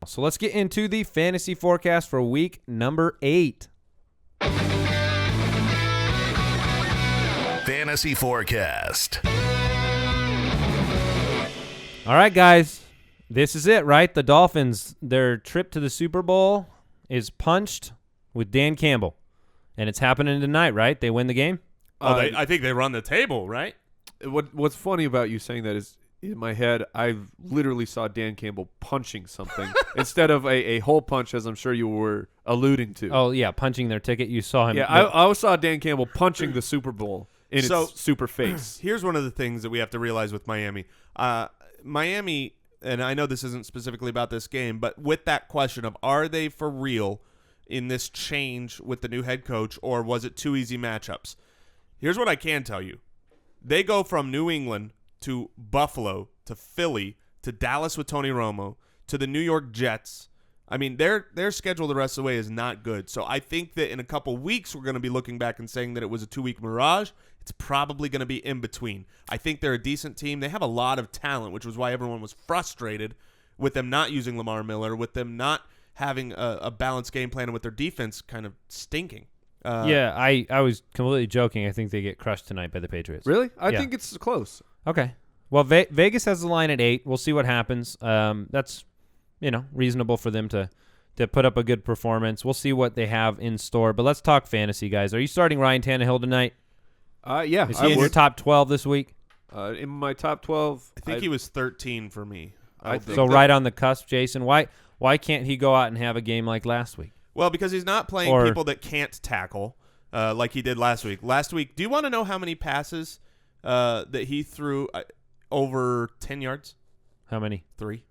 So let's get into the fantasy forecast for week number 8. Fantasy forecast. All right, guys. This is it, right? The Dolphins, their trip to the Super Bowl is punched with Dan Campbell. And it's happening tonight, right? They win the game? I think they run the table, right? What's funny about you saying that is, in my head, I literally saw Dan Campbell punching something instead of a hole punch, as I'm sure you were alluding to. Oh, yeah, punching their ticket. You saw him. Yeah, I saw Dan Campbell punching the Super Bowl in its super face. Here's one of the things that we have to realize with Miami. Miami, and I know this isn't specifically about this game, but with that question of are they for real in this change with the new head coach, or was it two easy matchups? Here's what I can tell you. They go from New England to Buffalo to Philly to Dallas with Tony Romo to the New York Jets. I mean, their schedule the rest of the way is not good. So I think that in a couple weeks we're going to be looking back and saying that it was a 2-week mirage. It's probably going to be in between. I think they're a decent team. They have a lot of talent, which was why everyone was frustrated with them not using Lamar Miller, with them not having a balanced game plan, and with their defense kind of stinking. Yeah, I was completely joking. I think they get crushed tonight by the Patriots. Really? I think it's close. Okay. Well, Vegas has the line at 8. We'll see what happens. That's, reasonable for them to put up a good performance. We'll see what they have in store. But let's talk fantasy, guys. Are you starting Ryan Tannehill tonight? Yeah. Is he in your top 12 this week? In my top 12, I think he was 13 for me. So right on the cusp, Jason. Why can't he go out and have a game like last week? Well, because he's not playing people that can't tackle like he did last week. Last week, do you want to know how many passes that he threw over 10 yards? How many? 3.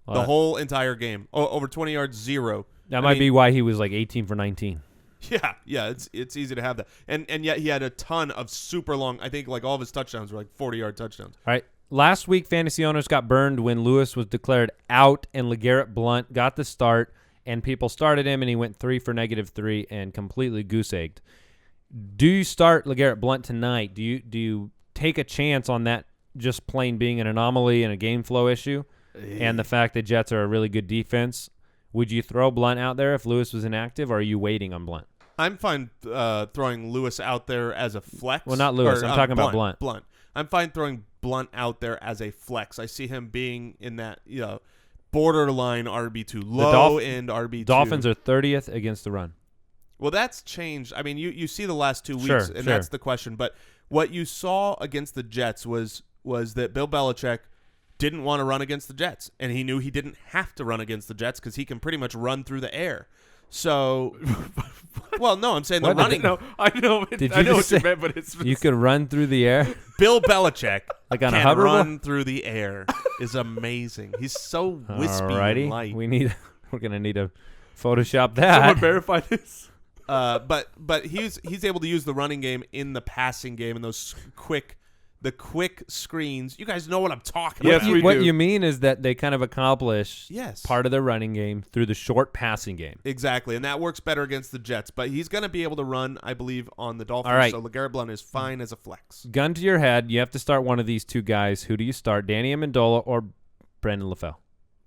The whole entire game. Over 20 yards, 0. That might be why he was like 18 for 19. Yeah, it's easy to have that. And yet he had a ton of super long, I think like all of his touchdowns were like 40-yard touchdowns. All right. Last week, fantasy owners got burned when Lewis was declared out and Legarrette Blount got the start. And people started him, and he went 3 for -3 and completely goose-egged. Do you start Legarrette Blount tonight? Do you take a chance on that just plain being an anomaly and a game flow issue and the fact that Jets are a really good defense? Would you throw Blount out there if Lewis was inactive, or are you waiting on Blount? I'm fine throwing Lewis out there as a flex. Well, not Lewis. I'm talking about Blount. Blount. I'm fine throwing Blount out there as a flex. I see him being in that, borderline RB2, low-end RB2. Dolphins are 30th against the run. Well, that's changed. I mean, you see the last 2 weeks, and that's the question. But what you saw against the Jets was that Bill Belichick didn't want to run against the Jets, and he knew he didn't have to run against the Jets because he can pretty much run through the air. So, well, no, I'm saying the running. No, I know what you meant, but it's you could run through the air. Bill Belichick like on can a hoverboard? run through the air is amazing. He's so wispy and light. We're gonna need to Photoshop that. Someone verify this. But he's able to use the running game in the passing game and those quick screens. You guys know what I'm talking about. We what do. you mean is that they kind of accomplish Yes. part of their running game through the short passing game. Exactly, and that works better against the Jets. But he's going to be able to run, I believe, on the Dolphins. All right. So Legarrette Blount is fine as a flex. Gun to your head, you have to start one of these two guys. Who do you start, Danny Amendola or Brandon LaFell?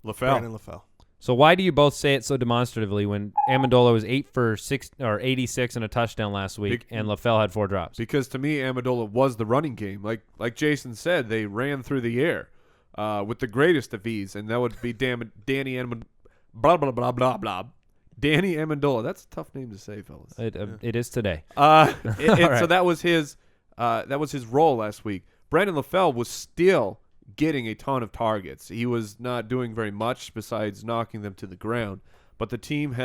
Brandon LaFell. So why do you both say it so demonstratively when Amendola was 8 for 6 or 86 and a touchdown last week, and LaFell had 4 drops? Because to me, Amendola was the running game. Like Jason said, they ran through the air with the greatest of ease, and that would be Danny Amendola. Blah blah blah blah blah. Danny Amendola. That's a tough name to say, fellas. It is today. Right. So that was his role last week. Brandon LaFell was still getting a ton of targets. He was not doing very much besides knocking them to the ground. But the team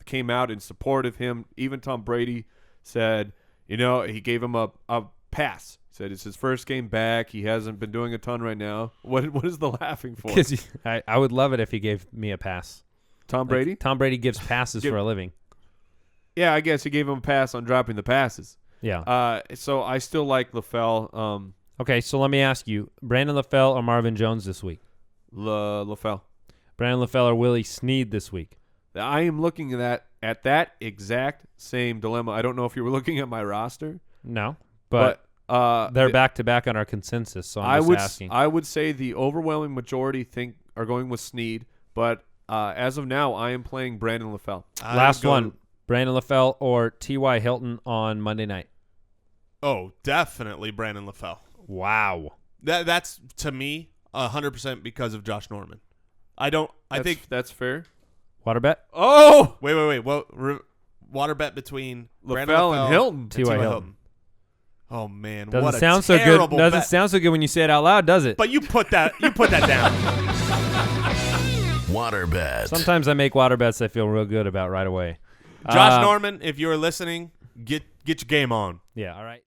came out in support of him. Even Tom Brady said, he gave him a pass. He said it's his first game back. He hasn't been doing a ton right now. What is the laughing for? Because I would love it if he gave me a pass. Tom Brady? Tom Brady gives passes for a living. Yeah, I guess he gave him a pass on dropping the passes. Yeah. So I still like LaFell. Okay, so let me ask you, Brandon LaFell or Marvin Jones this week? LaFell. Brandon LaFell or Willie Snead this week? I am looking at that exact same dilemma. I don't know if you were looking at my roster. No, but they're back-to-back on our consensus, so I'm just asking. I would say the overwhelming majority are going with Snead, but As of now, I am playing Brandon LaFell. Last one. Brandon LaFell or T.Y. Hilton on Monday night? Oh, definitely Brandon LaFell. Wow. That's, to me, 100% because of Josh Norman. I think that's fair. Water bet? Oh, Wait. Well, water bet between Brandon LaFell and Hilton. T.Y. Hilton. Oh man, Doesn't what a sound so good. terrible Doesn't bet. sound so good when you say it out loud, does it? But you put that down. Water bet. Sometimes I make water bets I feel real good about right away. Josh Norman, if you're listening, get your game on. Yeah, all right.